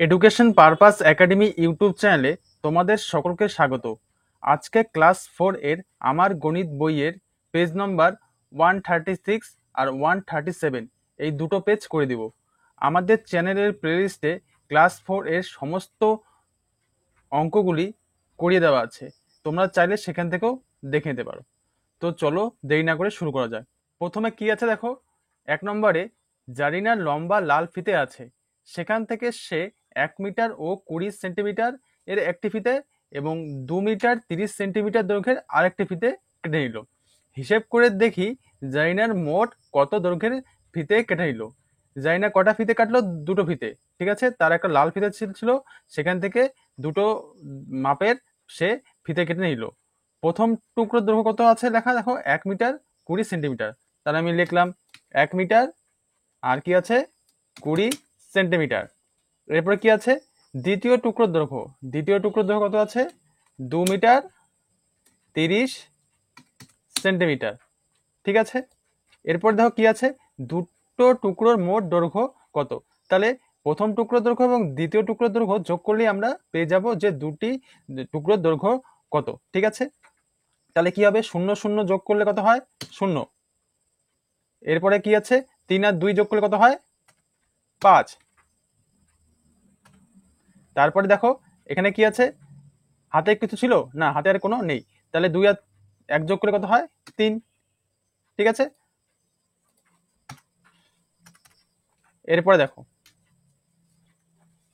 Education purpose academy YouTube চ্যানেলে তোমাদের সকলকে স্বাগত। আজকে ক্লাস 4 এর আমার গণিত বইয়ের পেজ নম্বর 136 আর 137 এই দুটো পেজ করে দিব। আমাদের চ্যানেলের প্লেলিস্টে ক্লাস 4 এর সমস্ত অঙ্কগুলি করিয়ে দেওয়া আছে, তোমরা চাইলে সেখান থেকেও দেখে নিতে পারো। তো চলো দেরি না করে শুরু করা যাক। প্রথমে কি আছে দেখো, 1 নম্বরে জারিনার লম্বা লাল ফিতে আছে, সেখান থেকে সে 1 মিটার ও 20 সেন্টিমিটার এর একটি ফিতে এবং 2 মিটার 30 সেন্টিমিটার দৈর্ঘ্যের আরেকটি ফিতে কেটে নিল। হিসেব করে দেখি জারিনার মোট কত দৈর্ঘ্যের ফিতে কেটে নিল। জারিনা কটা ফিতে কাটলো? দুটো ফিতে। ঠিক আছে, তার একটা লাল ফিতে ছিল, সেখান থেকে দুটো মাপের সে ফিতে কেটে নিল। প্রথম টুকরোর দৈর্ঘ্য কত আছে লেখা, দেখো 1 মিটার 20 সেন্টিমিটার। তাহলে আমি লিখলাম 1 মিটার আর কি আছে 20 সেন্টিমিটার। এরপরে কি আছে দ্বিতীয় টুকরোর দৈর্ঘ্য কত আছে 2 মিটার 30 সেন্টিমিটার। ঠিক আছে, এরপর দেখো কি আছে দুটো টুকরোর মোট দৈর্ঘ্য কত। তাহলে প্রথম টুকরোর দৈর্ঘ্য এবং দ্বিতীয় টুকরোর দৈর্ঘ্য যোগ করলেই আমরা পেয়ে যাব যে দুটি টুকরোর দৈর্ঘ্য কত। ঠিক আছে, তাহলে কি হবে 0 0 যোগ করলে কত হয় 0। এরপরে কি আছে 3 আর 2 যোগ করলে কত হয় 5। তারপরে দেখো এখানে কি আছে, হাতে কিছু ছিল না, হাতে আর কোনো নেই, তাহলে 2 আর 1 যোগ করলে কত হয় 3। ঠিক আছে, এরপরে দেখো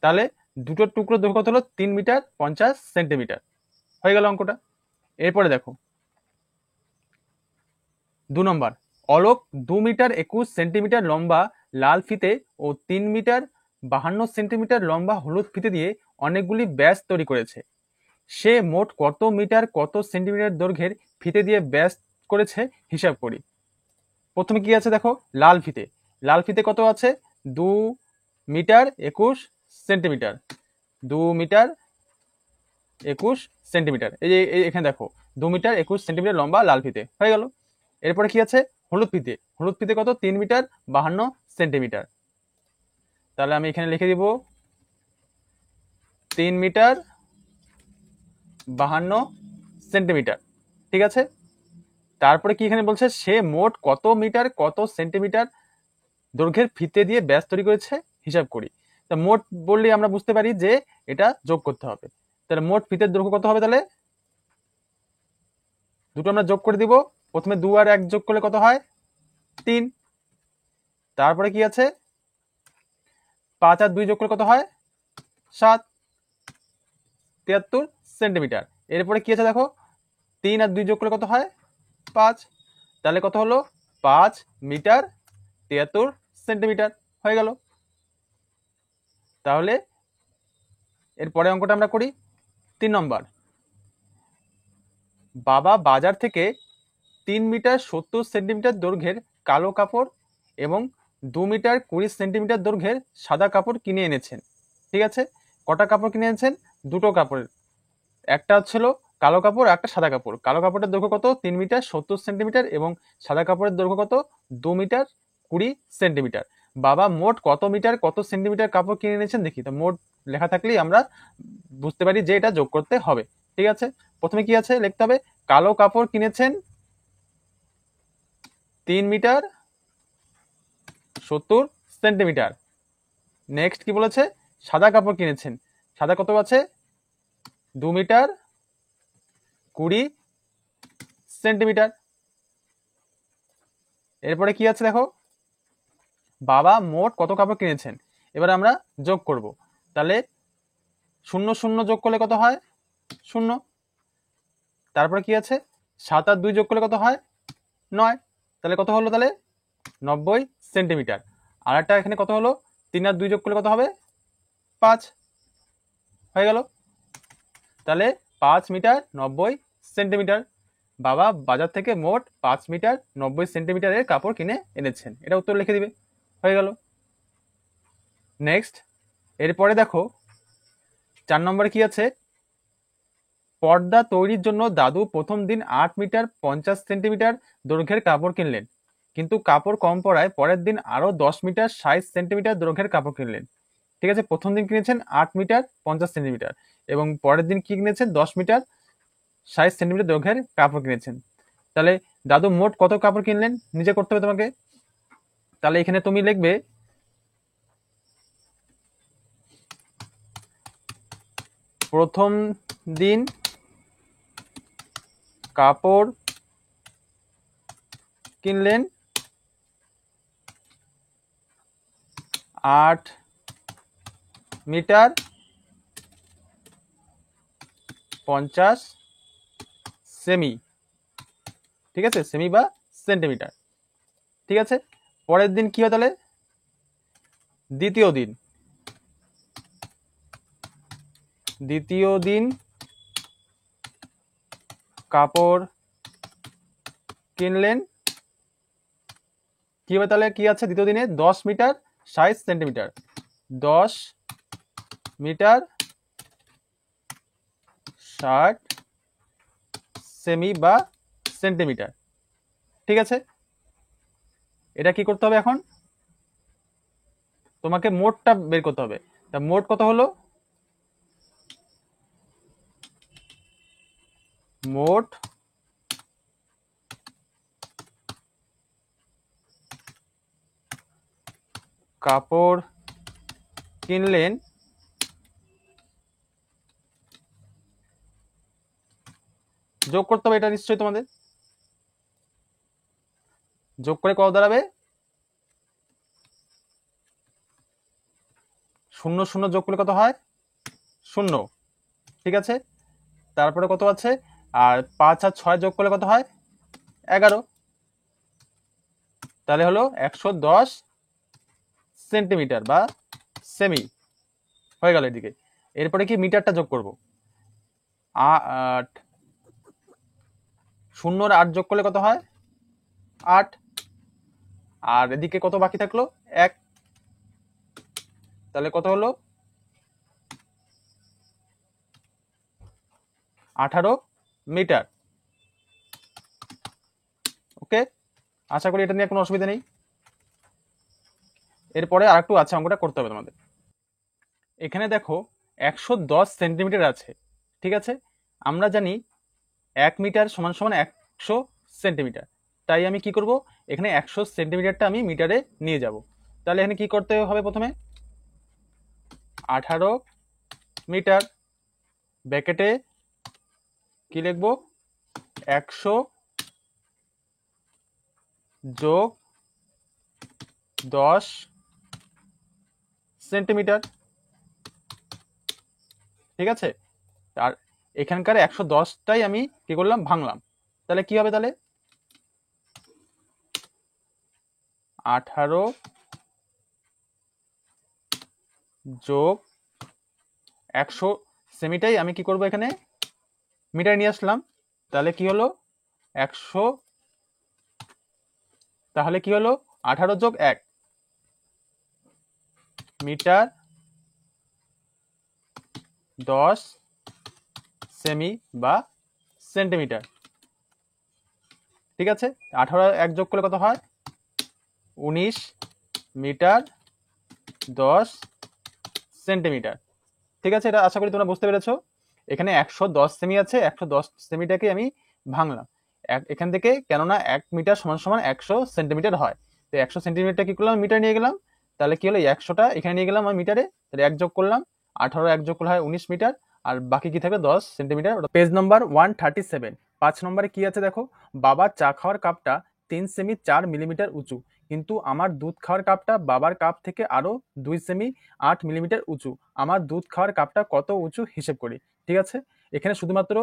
তাহলে দুটো টুকরো দৈর্ঘ্য কত হলো 3 মিটার 50 সেন্টিমিটার। হয়ে গেল অঙ্কটা। এরপরে দেখো 2 নম্বর, অলোক 2 মিটার 21 সেন্টিমিটার লম্বা লাল ফিতে ও 3 মিটার 52 সেন্টিমিটার লম্বা হলুদ ফিতে দিয়ে অনেকগুলি ব্যাস তৈরি করেছে। সে মোট কত মিটার কত সেন্টিমিটার দৈর্ঘ্যের ফিতে দিয়ে ব্যাস করেছে হিসাব করি। প্রথমে কি আছে দেখো লাল ফিতে কত আছে 2 মিটার 21 সেন্টিমিটার। 2 মিটার 21 সেন্টিমিটার, এই যে এখানে দেখো 2 মিটার 21 সেন্টিমিটার লম্বা লাল ফিতে হয়ে গেল। এরপরে কি আছে হলুদ ফিতে কত 3 মিটার 52 সেন্টিমিটার। তাহলে আমি এখানে লিখে দিব 3 মিটার 52 সেন্টিমিটার। ঠিক আছে, তারপরে কি এখানে বলছে সে মোট কত মিটার কত সেন্টিমিটার দৈর্ঘ্যের ফিতে দিয়ে ব্যাস তৈরি করেছে হিসাব করি। তা মোট বললে আমরা বুঝতে পারি যে এটা যোগ করতে হবে। তাহলে মোট ফিতের দৈর্ঘ্য কত হবে, তাহলে দুটো আমরা যোগ করে দিব। প্রথমে 2 আর 1 যোগ করলে কত হয় 3। তারপরে কি আছে 5 আর 2 যোগ করলে কত হয় 7, 73 সেন্টিমিটার। এরপরে কি আছে দেখো 3 আর 2 যোগ করলে কত হয় 5, তাহলে কত হলো 5 মিটার 73 সেন্টিমিটার হয়ে গেল। তাহলে এরপরে অঙ্কটা আমরা করি 3 নম্বর, বাবা বাজার থেকে 3 মিটার 70 সেন্টিমিটার দৈর্ঘ্যের কালো কাপড় এবং 2 মিটার 20 সেন্টিমিটার দৈর্ঘ্যের সাদা কাপড় কিনে এনেছেন। ঠিক আছে, কটা কাপড় কিনে এনেছেন? দুটো কাপড়ের, একটা হচ্ছিল কালো কাপড় আর একটা সাদা কাপড়। কালো কাপড়ের দৈর্ঘ্য কত 3 মিটার 70 সেন্টিমিটার এবং সাদা কাপড়ের দৈর্ঘ্য কত 2 মিটার 20 সেন্টিমিটার। বাবা মোট কত মিটার কত সেন্টিমিটার কাপড় কিনে এনেছেন দেখি। তো মোট লেখা থাকলেই আমরা বুঝতে পারি যে এটা যোগ করতে হবে। ঠিক আছে, প্রথমে কি আছে লিখতে হবে কালো কাপড় কিনেছেন 3 মিটার 70 সেন্টিমিটার। নেক্সট কি বলেছে সাদা কাপড় কিনেছেন, সাদা কত আছে 2 মিটার 20 সেন্টিমিটার। এরপরে কি আছে দেখো বাবা মোট কত কাপড় কিনেছেন। এবার আমরা যোগ করব, তাহলে 0 0 যোগ করলে কত হয় 0। তারপরে কি আছে 7 আর 2 যোগ করলে কত হয় 9, তাহলে কত হলো তাহলে 90 সেন্টিমিটার। আর একটা এখানে কত হলো 3 আর 2 যোগ করলে কত হবে 5 হয়ে গেল। তাহলে 5 মিটার 90 সেন্টিমিটার। বাবা বাজার থেকে মোট 5 মিটার 90 সেন্টিমিটারের কাপড় কিনে এনেছেন, এটা উত্তর লিখে দিবে হয়ে গেল। নেক্সট এরপরে দেখো 4 নম্বরে কি আছে পর্দা তৈরির জন্য দাদু প্রথম দিন 8 মিটার 50 সেন্টিমিটার দৈর্ঘ্যের কাপড় কিনলেন, কিন্তু কাপড় কম পড়ায় পরের দিন আরো 10 মিটার 60 সেন্টিমিটার দৈর্ঘ্যের কাপড় কিনলেন। ঠিক আছে, প্রথম দিন কিনেছেন 8 মিটার 50 সেন্টিমিটার, এবং পরের দিন কি কিনেছেন 10 মিটার 60 সেন্টিমিটার দৈর্ঘ্যের কাপড় কিনেছেন। তাহলে দাদু মোট কত কাপড় কিনলেন নিজে করতে হবে তোমাকে। তাহলে এখানে তুমি লিখবে প্রথম দিন কাপড় কিনলেন 8 মিটার 50 সেমি, ঠিক আছে, সেমি বা সেন্টিমিটার। ঠিক আছে, পরের দিন কি হয় তাহলে, দ্বিতীয় দিন কাপড় কিনলেন কি হবে তাহলে, কি আছে দ্বিতীয় দিনে 10 মিটার 60 সেন্টিমিটার, 10 মিটার 60 সেমি বা সেন্টিমিটার। ঠিক আছে, এটা কি করতে হবে, এখন তোমাকে মোটটা বের করতে হবে। তা মোট কত হলো, মোট কাপড় কিনলেন যোগ করতে হবে, এটা নিশ্চয়ই তোমাদের যোগ করে কত দাঁড়াবে, 0 0 যোগ করলে কত হয় 0। ঠিক আছে, তারপরে কত আছে, আর 5 আর 6 যোগ করলে কত হয় 11, তাহলে হলো 110 সেন্টিমিটার বা সেমি হয়ে গেল এদিকে। এরপরে কি মিটারটা যোগ করব, 8 0 আর 8 যোগ করলে কত হয় 8, আর এদিকে কত বাকি থাকলো 1, তাহলে কত হলো 18 মিটার। ওকে, আশা করি এটা নিয়ে কোনো অসুবিধা নেই। এরপরে আর একটু আছে, অঙ্কটা করতে হবে তোমাদের। এখানে দেখো 110 সেন্টিমিটার আছে। ঠিক আছে, আমরা জানি 1 মিটার সমান সমান 100 সেন্টিমিটার, তাই আমি কি করব, এখানে 100 সেন্টিমিটারটা আমি মিটারে নিয়ে যাব। তাহলে এখানে কি করতে হবে, প্রথমে 18 মিটার ব্র্যাকেটে কি লিখবো, 100 যোগ 10 সেন্টিমিটার। ঠিক আছে, আর এখানকার 110টাই আমি কি করলাম, ভাঙলাম। তাহলে কি হবে, তাহলে 18 যোগ 100 সেমিটাই আমি কি করব, এখানে মিটার নিয়ে আসলাম। তাহলে কি হলো 100, তাহলে কি হলো 18 যোগ 1 মিটার 10 সেমি বা সেন্টিমিটার। ঠিক আছে, 18 1 যোগ করলে কত হয় 19 মিটার 10 সেন্টিমিটার। ঠিক আছে, এটা আশা করি তোমরা বুঝতে পেরেছো। এখানে 110 সেমি আছে, 110 সেমিটাকে আমি ভাঙলাম এখান থেকে, কেননা 1 মিটার সমান সমান 100 সেন্টিমিটার হয়। তো 100 সেন্টিমিটার কি করলাম, মিটার নিয়ে গেলাম। তাহলে কি হলো, 100টা এখানে নিয়ে গেলাম আমি মিটারে, তাহলে 1 যোগ করলাম, 18 1 যোগ করলে হয় 19 মিটার, আর বাকি কি থাকবে 10 সেন্টিমিটার। পেজ নম্বর 137, 5 নম্বরে কি আছে দেখো, বাবার চা খাওয়ার কাপটা 3 সেমি 4 মিলিমিটার উঁচু, কিন্তু আমার দুধ খাওয়ার কাপটা বাবার কাপ থেকে আরো 2 সেমি 8 মিলিমিটার উঁচু, আমার দুধ খাওয়ার কাপটা কত উঁচু হিসেব করি। ঠিক আছে, এখানে শুধুমাত্র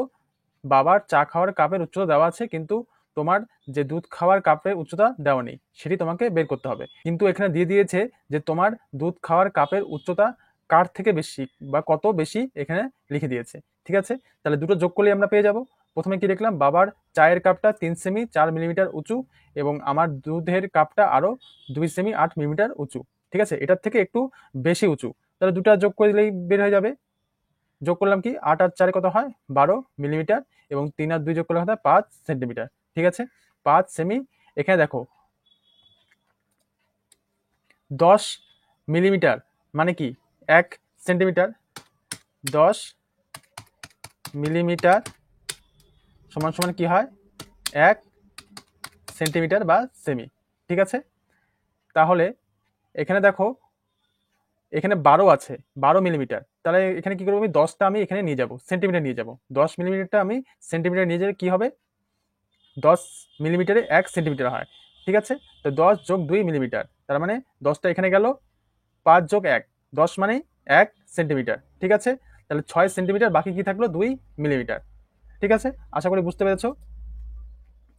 বাবার চা খাওয়ার কাপের উচ্চতা দেওয়া আছে, কিন্তু তোমার যে দুধ খাওয়ার কাপের উচ্চতা দেওয়া নেই, সেটি তোমাকে বের করতে হবে। কিন্তু এখানে দিয়ে দিয়েছে যে তোমার দুধ খাওয়ার কাপের উচ্চতা কার থেকে বেশি বা কত বেশি, এখানে লিখে দিয়েছে। ঠিক আছে, তাহলে দুটো যোগ করলে আমরা পেয়ে যাব। প্রথমে কি দেখলাম, বাবার চায়ের কাপটা 3 সেমি 4 মিলিমিটার উঁচু, এবং আমার দুধের কাপটা আরো 2 সেমি 8 মিলিমিটার উঁচু। ঠিক আছে, এটার থেকে একটু বেশি উঁচু, তাহলে দুটা যোগ করে দিলেই বের হয়ে যাবে। যোগ করলাম কি, 8 আর 4 কত হয় 12 মিলিমিটার, এবং 3 আর 2 যোগ করলে হয় 5 সেন্টিমিটার। ঠিক আছে, 5 সেমি। এখানে দেখো 10 মিলিমিটার মানে কি, 1 সেন্টিমিটার, 10 মিলিমিটার সমান সমান কি হয় 1 সেন্টিমিটার বা সেমি। ঠিক আছে, তাহলে এখানে দেখো এখানে 12 আছে, 12 মিলিমিটার, তাহলে এখানে কি করবো আমি 10টা আমি এখানে নিয়ে যাব, সেন্টিমিটার নিয়ে যাব, 10 মিলিমিটারটা আমি সেন্টিমিটার নিয়ে যাবে কি হবে 10 মিলিমিটারে 1 সেন্টিমিটার হয়। ঠিক আছে, তো 10 যোগ 2 মিলিমিটার, তার মানে 10টা এখানে গেল, 5 যোগ 1, 10 মানে 1 সেন্টিমিটার। ঠিক আছে, তাহলে 6 সেন্টিমিটার, বাকি কি থাকলো 2 মিলিমিটার। ঠিক আছে, আশা করি বুঝতে পেরেছো।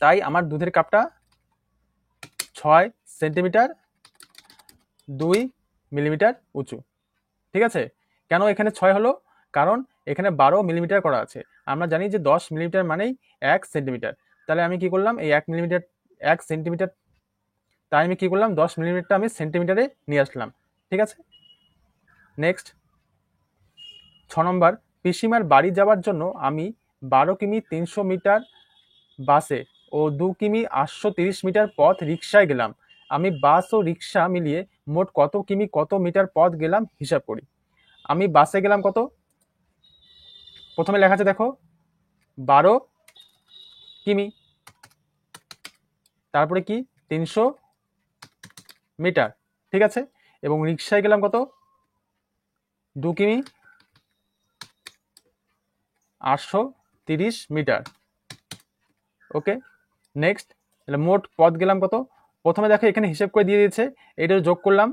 তাই আমার দুধের কাপটা 6 সেন্টিমিটার 2 মিলিমিটার উঁচু। ঠিক আছে, কেন এখানে 6 হলো, কারণ এখানে 12 মিলিমিটার করা আছে, আমরা জানি যে 10 মিলিমিটার মানেই 1 সেন্টিমিটার। তাহলে আমি কি করলাম এই 1 মিলিমিটার 1 সেন্টিমিটার, তাই আমি কি করলাম 10 মিলিমিটারটা আমি সেন্টিমিটারে নিয়ে আসলাম। ঠিক আছে, নেক্সট 6 নম্বর, পিসিমার বাড়ি যাওয়ার জন্য আমি 12 কিমি 300 মিটার বাসে ও 2 কিমি 830 মিটার পথ রিক্সায় গেলাম। আমি বাস ও রিক্সা মিলিয়ে মোট কত কিমি কত মিটার পথ গেলাম হিসাব করি। আমি বাসে গেলাম কত, প্রথমে লেখা আছে দেখো 12 কিমি, তারপরে কি 300 মিটার। ঠিক আছে, এবং রিক্সায় গেলাম কত 2 কিমি 830 মিটার। ওকে, নেক্সট, তাহলে মোট পথ গেলাম কত, প্রথমে দেখো এখানে হিসেব করে দিয়ে দিয়েছে, এটা যোগ করলাম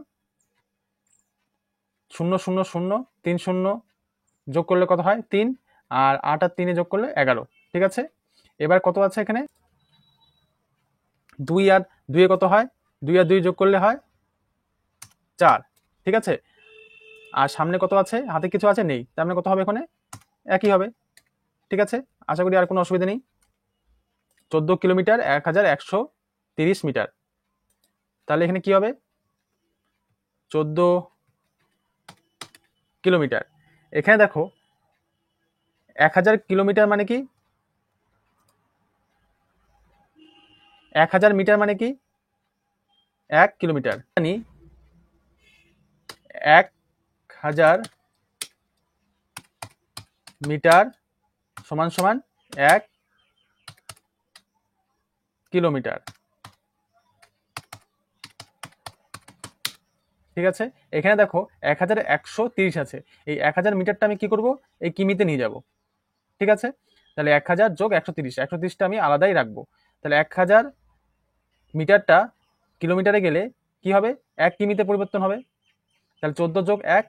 0 0 0 3 0 যোগ করলে কত হয় 3, আর 8 আর 3 যোগ করলে 11। ঠিক আছে, এবার কত আছে এখানে 2 আর 2 কত হয়, 2 আর 2 যোগ করলে হয় 4। ঠিক আছে, আর সামনে কত আছে, হাতে কিছু আছে নেই, তার মানে কত হবে এখানে একই হবে। ঠিক আছে, আশা করি আর কোনো অসুবিধা নেই। 14 কিলোমিটার 1130 মিটার, তাহলে এখানে কি হবে 14 কিলোমিটার। এখানে দেখো 1000 কিলোমিটার মানে কি, 1000 মিটার মানে কি 1 কিলোমিটার, মানে 1000 মিটার সমান সমান 1 কিলোমিটার। ঠিক আছে, এখানে দেখো 1130 আছে, এই 1000 মিটারটা আমি কি করব এই কিমিতে নিয়ে যাব। ঠিক আছে, তাহলে 1000 যোগ 130, 130টা আমি আলাদাই রাখবো, তাহলে 1000 মিটারটা কিলোমিটারে গেলে কি হবে 1 কিমিতে পরিবর্তন হবে, তাহলে 14 যোগ 1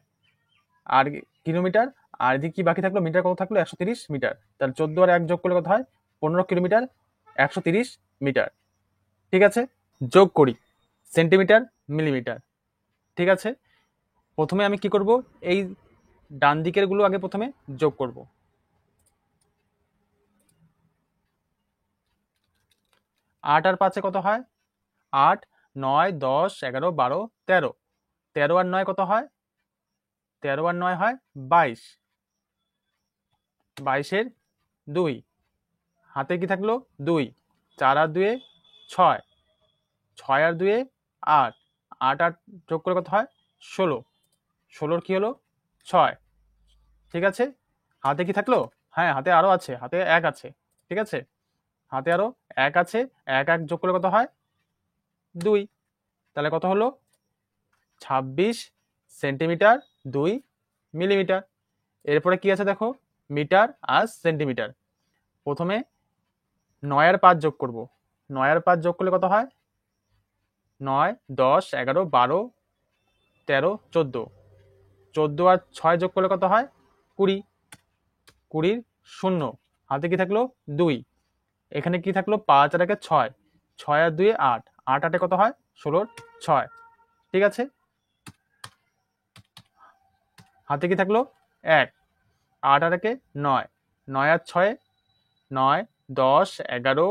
আর কিলোমিটার, আর এদিকে কি বাকি থাকলো মিটার কত থাকলো 130 মিটার, তাহলে 14 আর 1 যোগ করলে কত হয় 15 কিলোমিটার 130 মিটার। ঠিক আছে, যোগ করি সেন্টিমিটার মিলিমিটার। ঠিক আছে, প্রথমে আমি কি করব এই ডান দিকের গুলো আগে প্রথমে যোগ করব। 8 আর 5 কত হয় 8, 9, 10, 11, 12, 13, 13 আর 9 কত হয় 13 আর 9 হয় 22, 22 এর 2, হাতে কি থাকলো 2, 4 আর 2 6, 6 আর 2 8, 8 আর যোগ করে কত হয় 16, 16 কি হলো 6। ঠিক আছে, হাতে কি থাকলো, হ্যাঁ হাতে আরো আছে, হাতে 1 আছে। ঠিক আছে, হাতে আরো 1 আছে, 1 1 যোগ করলে কত হয় 2, তাহলে কত হলো 26 সেন্টিমিটার 2 মিলিমিটার। এরপরে কি আছে দেখো মিটার আর সেন্টিমিটার, প্রথমে 9 আর 5 যোগ করব, 9 আর 5 যোগ করলে কত হয় 9, 10, 11, 12, 13, 14, 14 আর 6 যোগ করলে কত হয় 20, 20 শূন্য, হাতে কি থাকলো 2, এখানে কি থাকলো 5 আর 1 6, 6 আর 2 8, 8 8 কত হয় 16 6। ঠিক আছে, হাতে কি থাকলো 1, 8 আর 1 9, 9 আর 6 9, 10, 11,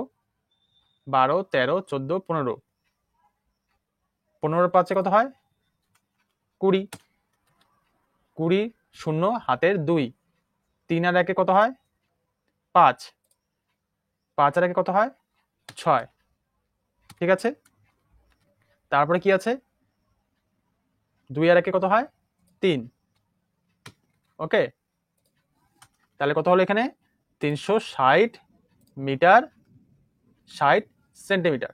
12, 13, 14, 15, 15 5 কত হয় 20, 20 শূন্য হাতের 2, 3 আর 1 কত হয় 5, 5 আর 1 কত হয় 6। ঠিক আছে, তারপরে কি আছে 2 আর 1 কত হয় 3, ওকে, তাহলে কত হলো এখানে 360 মিটার 60 সেন্টিমিটার।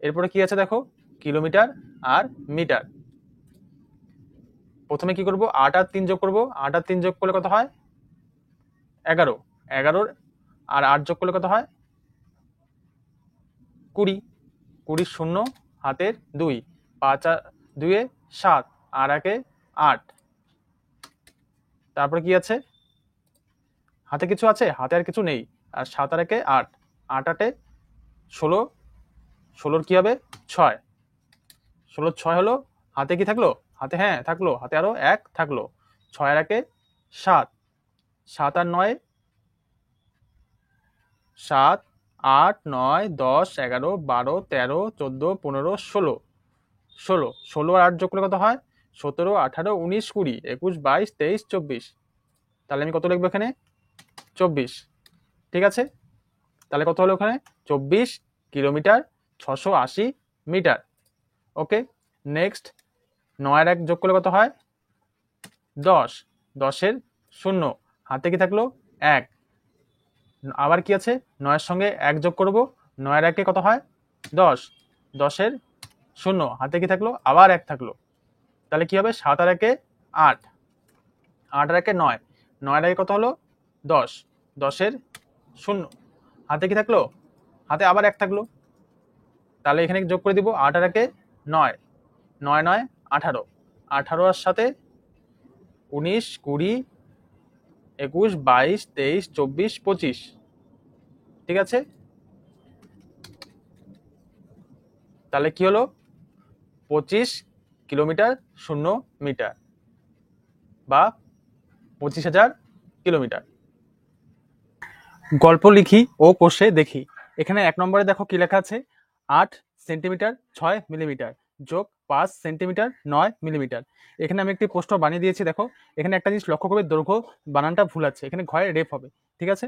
এরপরে কি আছে দেখো, কিলোমিটার আর মিটার। প্রথমে কি করব, 8 আর 3 যোগ করব। 8 আর 3 যোগ করলে কত হয় 11, 11 আর 8 যোগ করলে কত হয় 20, 20 শূন্য হাতের 2, 5 আর 2 এ 7 আর 1 এ 8। তারপরে কি আছে, হাতে কিছু আছে, হাতে আর কিছু নেই। আর 7 আর 1 এ 8, 8 8 এ 16, 16 কি হবে 6, 16 6 হলো। হাতে কি থাকলো, হাতে হ্যাঁ থাকলো, হাতে আরো 1 থাকলো। 6 আর 1 এ 7, 7 আর 9 7, 8 9 10 11 12 13 14 15 16, 16 16 আর 8 যোগ করলে কত হয় 17 18 19 20 21 22 23 24। তাহলে আমি কত লিখবো এখানে 24। ঠিক আছে, তাহলে কত হলো ওখানে 24 কিলোমিটার 680 মিটার। ওকে, নেক্সট 9 আর 1 যোগ করলে কত হয় 10, 10 এর 0 হাতে কি থাকলো 1, আবার কি আছে 9 এর সঙ্গে 1 যোগ করব। 9 আর 1 এ কত হয় 10, 10 এর 0 হাতে কি থাকলো আবার 1 থাকলো। তাহলে কি হবে 7 আর 1 এ 8, 8 আর 1 এ 9, 9 আর 1 এ কত হলো 10, 10 এর 0 হাতে কি থাকলো, হাতে আবার 1 থাকলো। তাহলে এখানে যোগ করে দিব 8 আর 1 এ 9, 9 9 18, 18 আর সাথে 19 20 21 22 23 24 25। ঠিক আছে, তাহলে কি হলো 25 কিলোমিটার 0 মিটার বা 25,000 কিলোমিটার। গল্প লিখি ও কোষে দেখি। এখানে 1 নম্বরে দেখো কি লেখা আছে, 8 সেন্টিমিটার 6 মিলিমিটার যোগ 5 সেন্টিমিটার 9 মিলিমিটার। এখানে আমি একটি প্রশ্ন বানিয়ে দিয়েছি, দেখো এখানে একটা জিনিস লক্ষ্য করবে, দৈর্ঘ্য বানানটা ভুল আছে, এখানে ঘরে রেফ হবে। ঠিক আছে,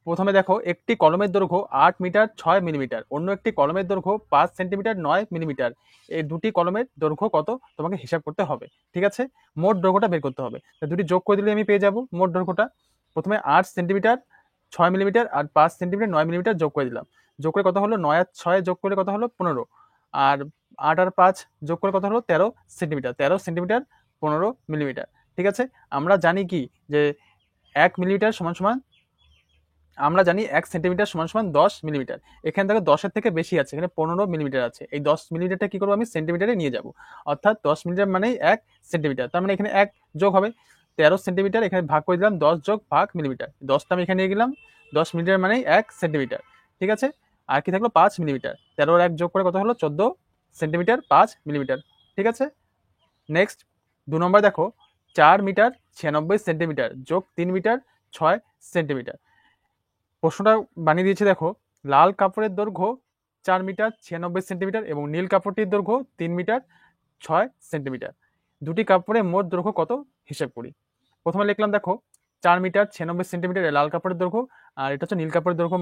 প্রথমে দেখো একটি কলমের দৈর্ঘ্য 8 মিটার 6 মিলিমিটার, অন্য একটি কলমের দৈর্ঘ্য 5 সেন্টিমিটার 9 মিলিমিটার। এই দুটি কলমের দৈর্ঘ্য কত তোমাকে হিসাব করতে হবে। ঠিক আছে, মোট দৈর্ঘ্যটা বের করতে হবে। দুটি যোগ করে দিলে আমি পেয়ে যাব মোট দৈর্ঘ্যটা। প্রথমে 8 সেন্টিমিটার 6 মিলিমিটার আর 5 সেন্টিমিটার 9 মিলিমিটার যোগ করে দিলাম। যোগ করে কত হলো 9 আর 6 যোগ করে কত হলো 15, আর 8 আর 5 যোগ করে কত হলো 13 সেন্টিমিটার, 13 সেন্টিমিটার 15 মিলিমিটার। ঠিক আছে, আমরা জানি কি যে 1 মিলিমিটার সমান সমান, আমরা জানি 1 সেন্টিমিটার সমান সমান 10 মিলিমিটার। এখানে দেখো 10-এর থেকে বেশি আছে, এখানে 15 মিলিমিটার আছে। এই 10 মিলিমিটারটা কি করবো আমি সেন্টিমিটারে নিয়ে যাব, অর্থাৎ 10 মিলিমিটার মানেই 1 সেন্টিমিটার। তার মানে এখানে 1 যোগ হবে 13 সেন্টিমিটার, এখানে ভাগ করে দিলাম 10 যোগ ভাগ মিলিমিটার, 10টা আমি এখানে নিয়ে গেলাম। 10 মিলিমিটার মানেই 1 সেন্টিমিটার। ঠিক আছে, আর কি থাকলো 5 মিলিমিটার, 13 আর 1 যোগ করে কত হলো 14 সেন্টিমিটার 5 মিলিমিটার। ঠিক আছে, নেক্সট 2 নম্বর দেখো 4 মিটার 96 সেন্টিমিটার যোগ 3 মিটার 6 সেন্টিমিটার। প্রশ্নটা বানিয়ে দিয়েছে দেখো, লাল কাপড়ের দৈর্ঘ্য 4 মিটার 96 সেন্টিমিটার এবং নীল কাপড়টির দৈর্ঘ্য 3 মিটার 6 সেন্টিমিটার। দুটি কাপড়ের মোট দৈর্ঘ্য কত হিসাব করি। প্রথমে লিখলাম দেখো 4 মিটার 96 সেন্টিমিটার লাল কাপড়ের দৈর্ঘ্য, আর এটা হচ্ছে নীল কাপড়ের দৈর্ঘ্য,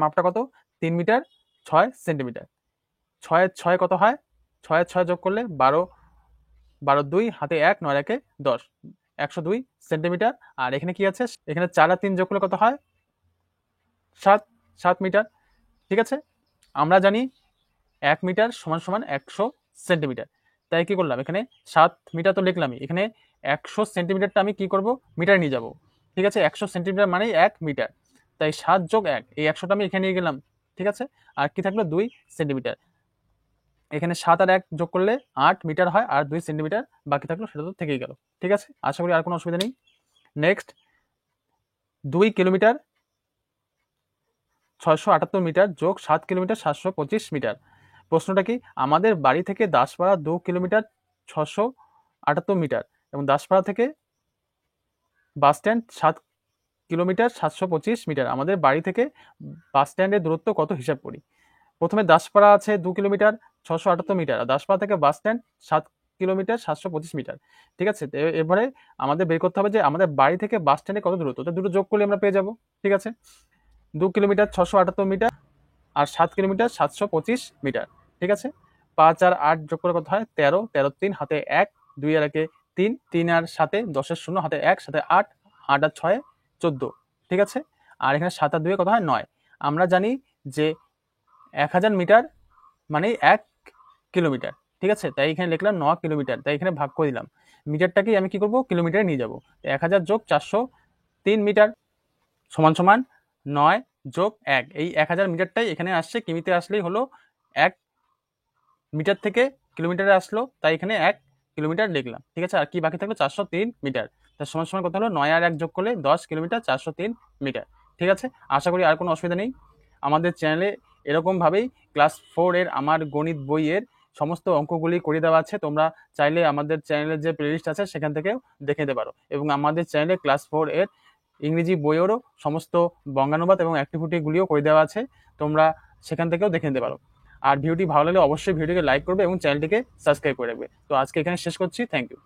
মাপটা কত 3 মিটার 6 সেন্টিমিটার। 6 6 কত হয়, 6 6 যোগ করলে 12, 12 2 হাতে 1 9 1 10, 102 সেন্টিমিটার। আর এখানে কি আছে, এখানে 4 আর 3 যোগ করলে কত হয় 7, 7 মিটার। ঠিক আছে, আমরা জানি 1 মিটার সমান সমান 100 সেন্টিমিটার। তাই কি করলাম, এখানে 7 মিটার তো লিখলামই, এখানে 100 সেন্টিমিটারটা আমি কি করব মিটার নিয়ে যাব। ঠিক আছে, 100 সেন্টিমিটার মানে 1 মিটার, তাই 7 যোগ 1, এই 100টা আমি এখানে নিয়ে গেলাম। ঠিক আছে, আর কি থাকলো 2 সেন্টিমিটার। এখানে 7 আর 1 যোগ করলে 8 মিটার হয়, আর 2 সেন্টিমিটার বাকি থাকলো, সেটা তো থেকেই গেল। ঠিক আছে, আশা করি আর কোনো অসুবিধা নেই। নেক্সট 2 কিলোমিটার 678 মিটার যোগ 7 কিলোমিটার 725 মিটার। প্রশ্নটা কি, আমাদের বাড়ি থেকে দাসপাড়া 2 কিলোমিটার 678 মিটার এবং দাসপাড়া থেকে বাস স্ট্যান্ড 7 কিলোমিটার 725 মিটার। আমাদের বাড়ি থেকে বাস স্ট্যান্ডের দূরত্ব কত হিসাব করি। প্রথমে দাসপাড়া আছে 2 কিলোমিটার 678 মিটার, আর দাসপাড়া থেকে বাস স্ট্যান্ড 7 কিলোমিটার 725 মিটার। ঠিক আছে, এবারে আমাদের বের করতে হবে যে আমাদের বাড়ি থেকে বাস স্ট্যান্ডে কত দূরত্ব, তো দুটো যোগ করলে আমরা পেয়ে যাব। ঠিক আছে, 2 কিলোমিটার 678 মিটার আর 7 কিলোমিটার 725 মিটার। ঠিক আছে, 5 আর 8 যোগ করে কত হয় 13, 13 3 হাতে 1, 2 আর 1 তিন, 3 আর 7 10 শূন্য, হাতে 1, সাথে 8, 8 আর 6 14, ঠিক আছে। আর এখানে 7 আর 2 কত হয় 9। আমরা জানি যে 1000 মিটার মানে 1 কিলোমিটার, ঠিক আছে। তাই এখানে লিখলাম 9 কিলোমিটার, তাই এখানে ভাগ করে দিলাম। মিটারটাকে আমি কি করব, কিলোমিটারে নিয়ে যাব। 1000 যোগ 403 মিটার সমান সমান 9 যোগ 1। এই 1000 মিটারটাই এখানে আসছে, কিমিতে আসলেই হলো 1 মিটার থেকে কিলোমিটারে আসলো, তাই এখানে 1 কিলোমিটার লিখলাম, ঠিক আছে। আর কি বাকি থাকলো 403 মিটার। তার সমান সমান কত হলো, 9 আর 1 যোগ করলে 10 কিলোমিটার 403 মিটার, ঠিক আছে। আশা করি আর কোনো অসুবিধা নেই। আমাদের চ্যানেলে এরকমভাবেই ক্লাস 4 এর আমার গণিত বইয়ের সমস্ত অঙ্কগুলি করে দেওয়া আছে। তোমরা চাইলে আমাদের চ্যানেলের যে প্লেলিস্ট আছে সেখান থেকেও দেখে নিতে পারো। এবং আমাদের চ্যানেলে ক্লাস 4 এর ইংরেজি বইয়েরও সমস্ত বঙ্গানুবাদ এবং অ্যাক্টিভিটিগুলিও করে দেওয়া আছে, তোমরা সেখান থেকেও দেখে নিতে পারো। আর ভিডিওটি ভালো লাগলে অবশ্যই ভিডিওটিকে লাইক করবে এবং চ্যানেলটিকে সাবস্ক্রাইব করে রাখবে। তো আজকে এখানে শেষ করছি, থ্যাংক ইউ।